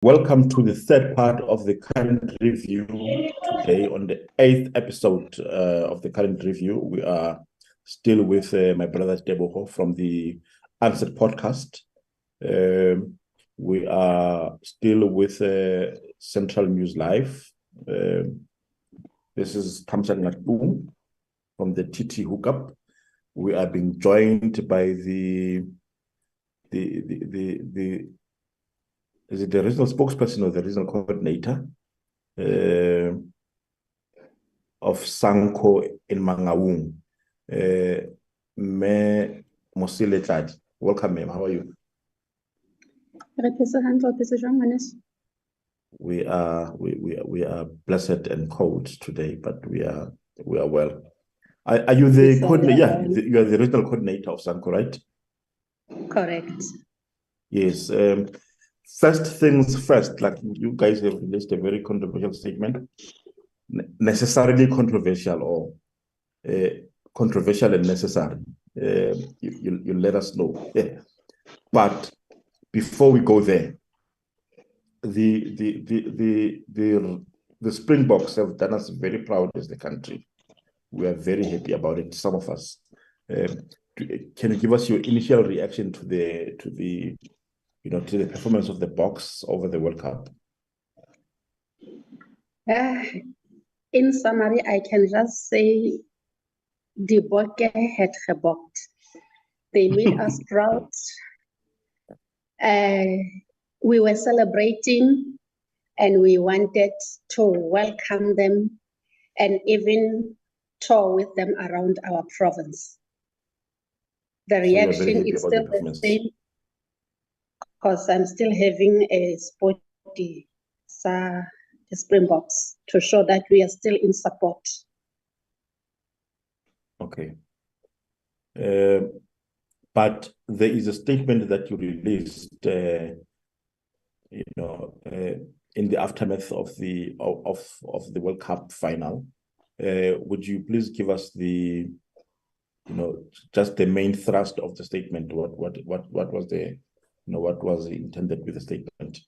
Welcome to the third part of the current review. Today, on the 8th episode of the current review, we are still with my brother Tebogo from the Unsaid Podcast. We are still with Central News Live. This is Thamsanqa Tu from the TT Hookup. We are being joined by is it the regional spokesperson or the regional coordinator of Sanco Mangaung, Mosela Tladi. Welcome, ma'am. How are you? We are blessed and cold today, but we are well. Are you the coordinator? Yeah, you are the regional coordinator of Sanco, right? Correct. Yes. First things first, like you guys have released a very controversial statement, necessarily controversial or controversial and necessary. You let us know. Yeah. But before we go there, the Springboks have done us very proud as the country. We are very happy about it. Some of us. Can you give us your initial reaction to the performance of the Boks over the World Cup? In summary, I can just say the Bokke had gebokt. They made us proud. We were celebrating and we wanted to welcome them and even tour with them around our province. The reaction is still the same because I'm still having a sporty Springboks to show that we are still in support. Okay. But there is a statement that you released, in the aftermath of the World Cup final. Would you please give us just the main thrust of the statement? What was what was intended with the statement?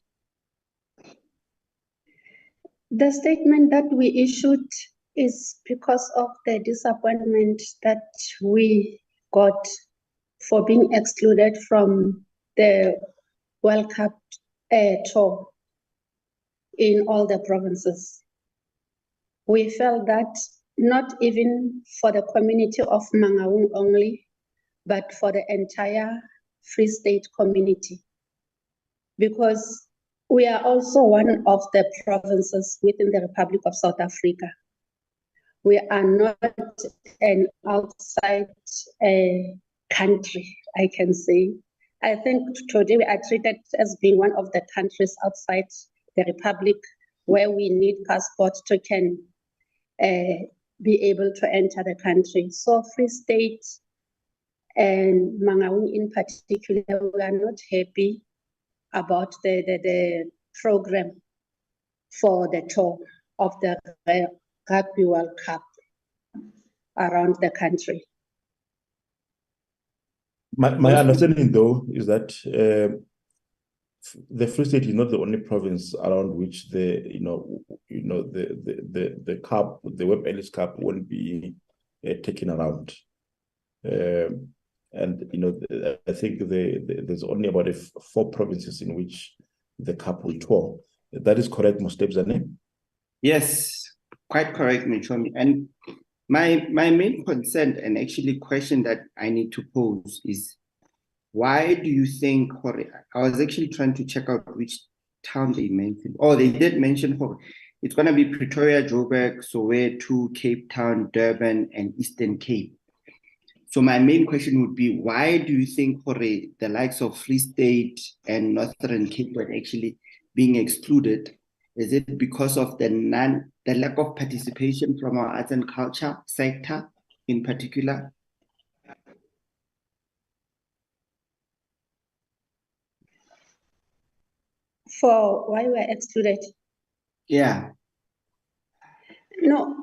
The statement that we issued is because of the disappointment that we got for being excluded from the World Cup tour in all the provinces. We felt that not even for the community of Mangaung only, but for the entire Free State community, because we are also one of the provinces within the Republic of South Africa. We are not an outside country, I can say. I think today we are treated as being one of the countries outside the Republic where we need passport to be able to enter the country. So Free State and Mangaung in particular, we are not happy about the program for the tour of the Rugby World Cup around the country. My understanding, though, is that the Free State is not the only province around which the cup, the Web Ellis Cup, won't be taken around. And I think there's only about 4 provinces in which the cup will tour. That is correct, Mostebzane? Yes, quite correct, Michomi. And my main concern and actually question that I need to pose is, why do you think, I was actually trying to check out which town they mentioned. Oh, they did mention it's going to be Pretoria, Joburg, Soweto, Cape Town, Durban, and Eastern Cape. So my main question would be, why do you think the likes of Free State and Northern Cape were actually being excluded? Is it because of the lack of participation from our arts and culture sector in particular? For why we're excluded? Yeah. No,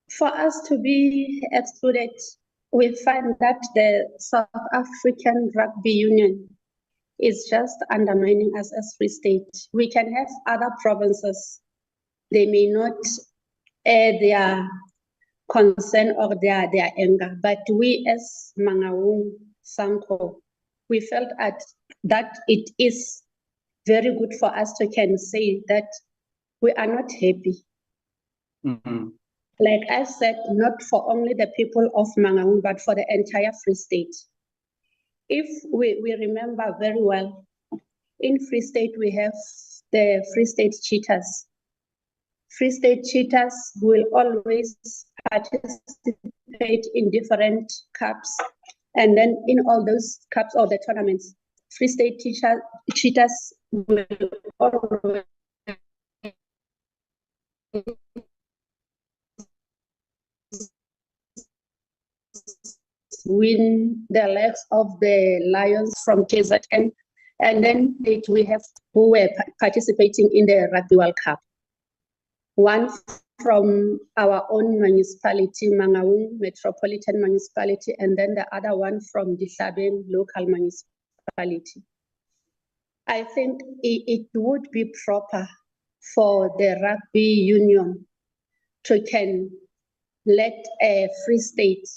for us to be excluded, we find that the South African Rugby Union is just undermining us as Free State. We can have other provinces. They may not air their concern or their anger, but we as Mangaung, Sanco, we felt that it is very good for us to can say that we are not happy. Mm-hmm. Like I said, not for only the people of Mangaung, but for the entire Free State. If we remember very well, in Free State, we have the Free State cheaters. Free State cheaters will always participate in different cups. And then in all those cups or the tournaments, Free State cheaters will always win the legs of the Lions from KZN. And then we have who were participating in the Rugby World Cup. One from our own municipality, Mangaung Metropolitan Municipality, and then the other one from Dihlabeng Local Municipality. I think it would be proper for the rugby union to can let a Free State,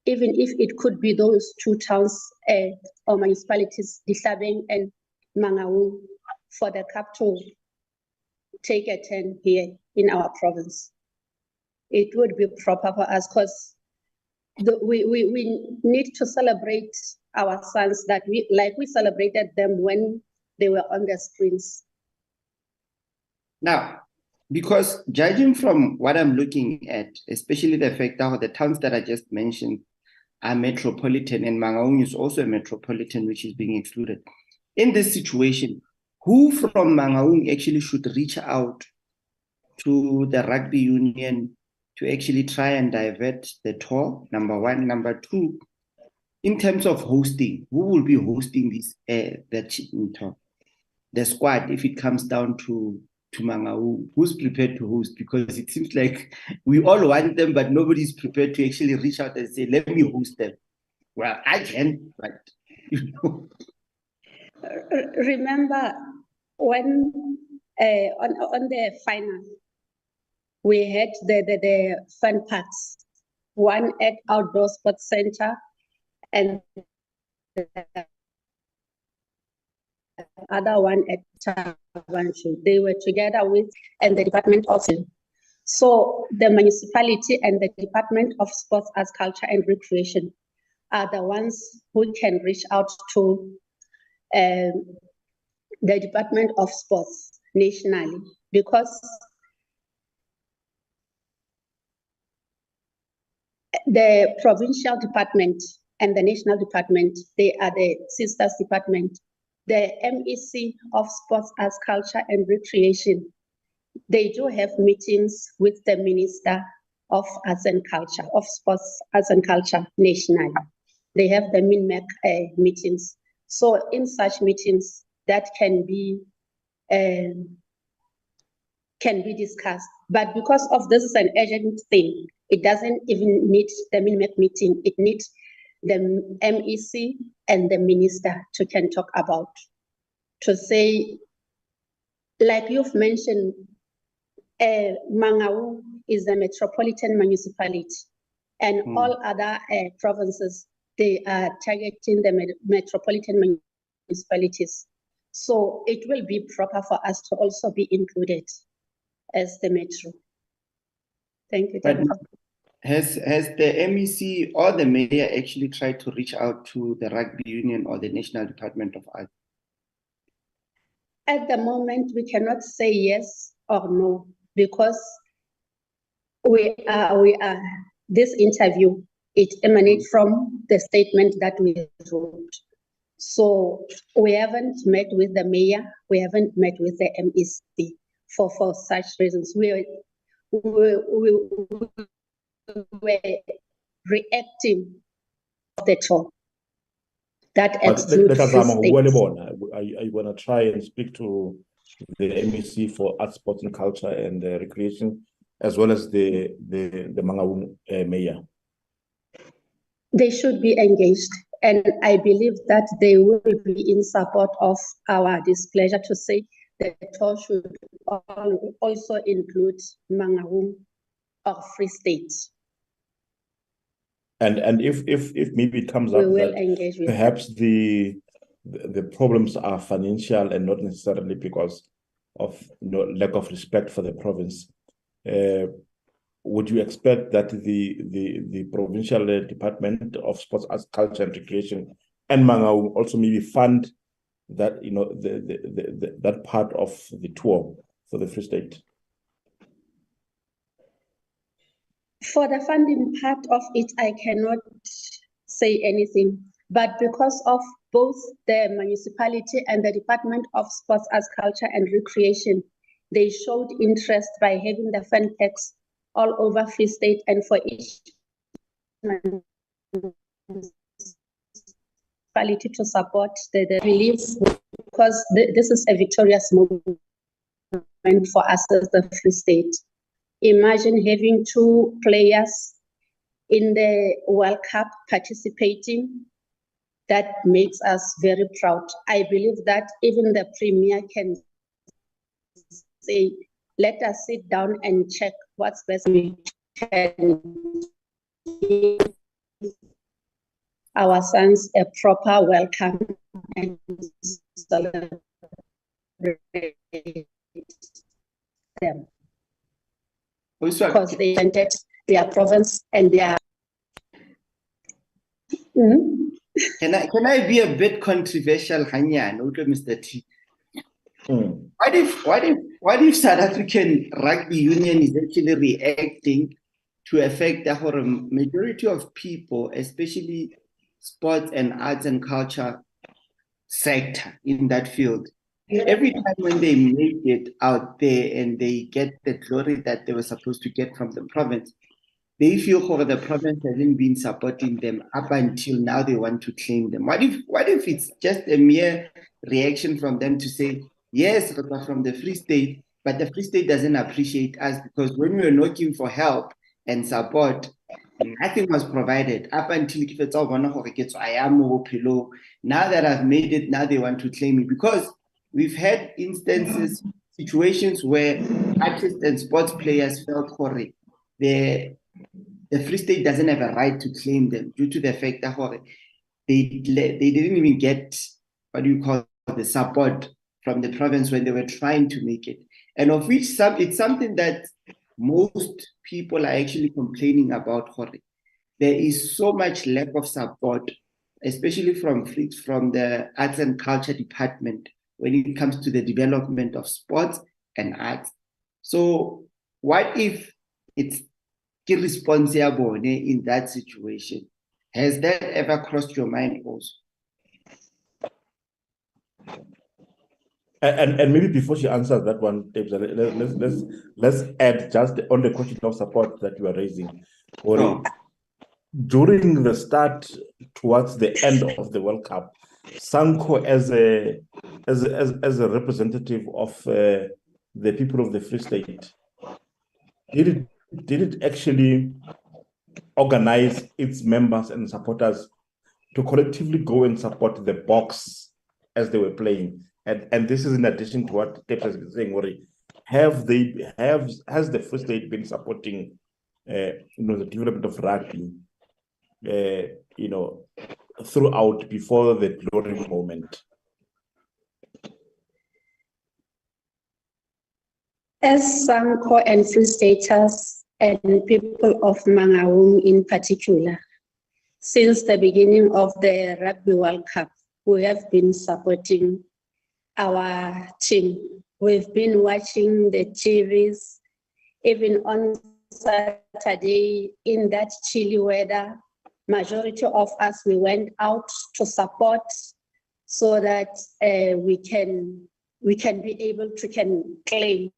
even if it could be those two towns or municipalities, Dihlabeng and Mangaung, for the cup to take a turn here in our province. It would be proper for us because we need to celebrate our sons that we celebrated them when they were on the screens. Now, because judging from what I'm looking at, especially the fact that the towns that I just mentioned are metropolitan, and Mangaung is also a metropolitan, which is being excluded. In this situation, who from Mangaung actually should reach out to the rugby union to actually try and divert the tour? Number one. Number two, in terms of hosting, who will be hosting this the tour? The squad, if it comes down to Mangaung, who's prepared to host? Because it seems like we all want them, but nobody's prepared to actually reach out and say, let me host them. Well, I can, but you know. Remember when on the final, we had the fun parks, one at Outdoor Sports Center and the other one at Tabanshu. They were together with and the Department of. So the municipality and the Department of Sports, Arts, Culture and Recreation are the ones who can reach out to the Department of Sports nationally, because the provincial department and the national department, they are the sisters department. The MEC of Sports, Arts, Culture and Recreation, they do have meetings with the Minister of Arts and Culture, of Sports, Arts and Culture nationally. They have the MINMEC meetings. So in such meetings, that can be discussed. But because of this is an urgent thing, it doesn't even need the MINMEC meeting. It needs the MEC and the minister to can talk about, to say, like you've mentioned, Mangaung is a metropolitan municipality, and all other provinces, they are targeting the metropolitan municipalities. So it will be proper for us to also be included as the metro. Thank you. But has the MEC or the mayor actually tried to reach out to the rugby union or the National Department of Arts? At the moment, we cannot say yes or no, because we are this interview, it emanates from the statement that we wrote. So we haven't met with the mayor, we haven't met with the MEC for such reasons. We were reacting to the talk that excludes Lebona, are you going to try and speak to the MEC for Arts, Sports and Culture and Recreation, as well as the Mangaung mayor? They should be engaged. And I believe that they will be in support of our displeasure to say the tour should also include Mangaung or Free State. And if maybe it comes We up will that engage with perhaps the problems are financial and not necessarily because of lack of respect for the province, would you expect that the provincial Department of Sports, Arts, Culture and Recreation and Mangaung also maybe fund that that part of the tour for the Free State? For the funding part of it, I cannot say anything. But because of both the municipality and the Department of Sports, Arts, Culture and Recreation, they showed interest by having the fan packs all over Free State and for each municipality to support the relief, because this is a victorious movement for us as the Free State. Imagine having 2 players in the World Cup participating. That makes us very proud. I believe that even the Premier can say, let us sit down and check what's best we can give our sons a proper welcome and celebrate them. Because they entered their province and their... Can I be a bit controversial, Hanya, and Mr. T? What if South African Rugby Union is actually reacting to affect the majority of people, especially sports and arts and culture sector in that field? Every time when they make it out there and they get the glory that they were supposed to get from the province, they feel the province hasn't been supporting them up until now. They want to claim them. What if it's just a mere reaction from them to say, yes, we're from the Free State, but the Free State doesn't appreciate us because when we were looking for help and support, nothing was provided up until I am now that I've made it, now they want to claim me, because we've had instances, situations where artists and sports players felt the Free State doesn't have a right to claim them due to the fact that they didn't even get the support from the province when they were trying to make it, and of which it's something that most people are actually complaining about. There is so much lack of support, especially from the Arts and Culture Department when it comes to the development of sports and arts. So what if it's irresponsible in that situation? Has that ever crossed your mind also? And maybe before she answers that one, let's add just on the question of support that you are raising. During the start towards the end of the World Cup, SANCO as a representative of the people of the Free State, did it actually organize its members and supporters to collectively go and support the Boks as they were playing? And this is in addition to what Tepes is saying, has the Free State been supporting the development of rugby throughout before the glory moment? As SANCO and Free Staters and people of Mangaung in particular, since the beginning of the Rugby World Cup, we have been supporting our team. We've been watching the TVs, even on Saturday in that chilly weather. Majority of us, we went out to support so that we can be able to claim.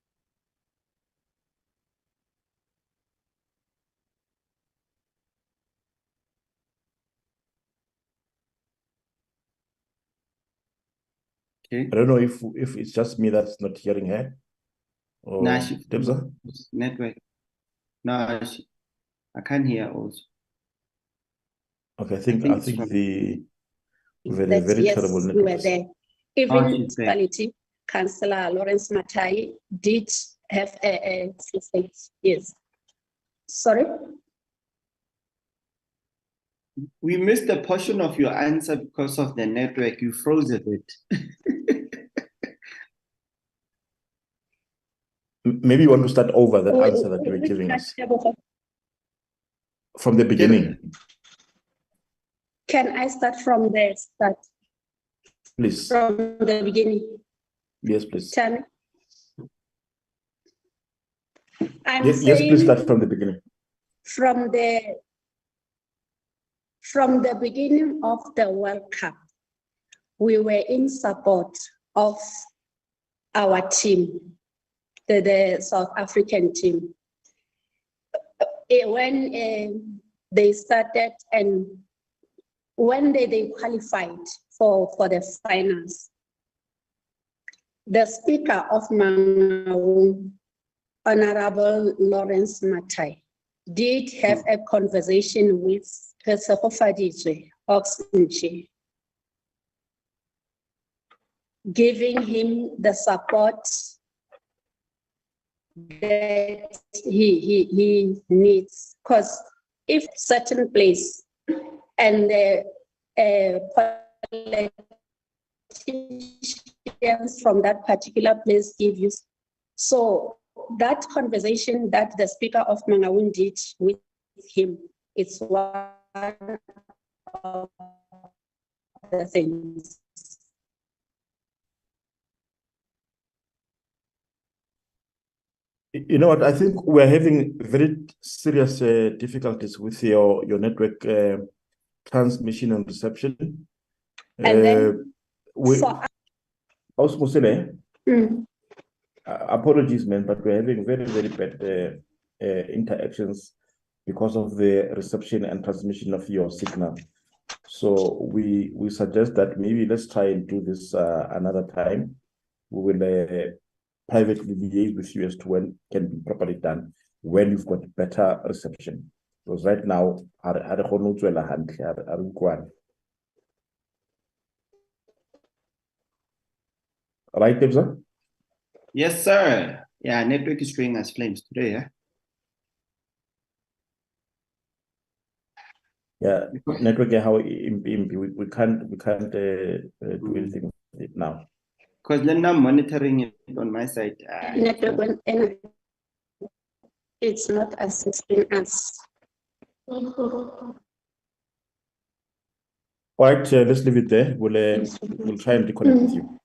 I don't know if it's just me that's not hearing her. Or Tebza? Network. No, I can't hear also. Okay, I think Very, very yes, terrible we were networks. there. Even municipality, Councillor Lawrence Matai did have a assistance. Yes. Sorry? We missed a portion of your answer because of the network. You froze a bit. Maybe you want to start over that answer that you were giving us from the beginning. Can I start from the start? Please. From the beginning. Yes, please. Tell me. Yes, please start from the beginning. From the beginning of the World Cup, we were in support of our team, the South African team. When they started and when they qualified for the finals, the Speaker of Mangaung, Honorable Lawrence Matai, did have a conversation with Oxnche, giving him the support that he needs. Because if certain place and the politicians from that particular place give you, so that conversation that the Speaker of Mangaung did with him, it's one of the things. You know what? I think we're having very serious difficulties with your network transmission and reception. And then apologies, man, but we're having very, very bad interactions because of the reception and transmission of your signal. So we suggest that maybe let's try and do this another time. We will privately liaise with you as to when it can be properly done, when you've got better reception. Because right now, right, Tebza? Yes, sir. Yeah, network is going as flames today, yeah? Yeah, network how we can't do anything with it now. Because then I'm monitoring it on my side. Network it's not assisting us. All right, let's leave it there. We'll try and reconnect with you.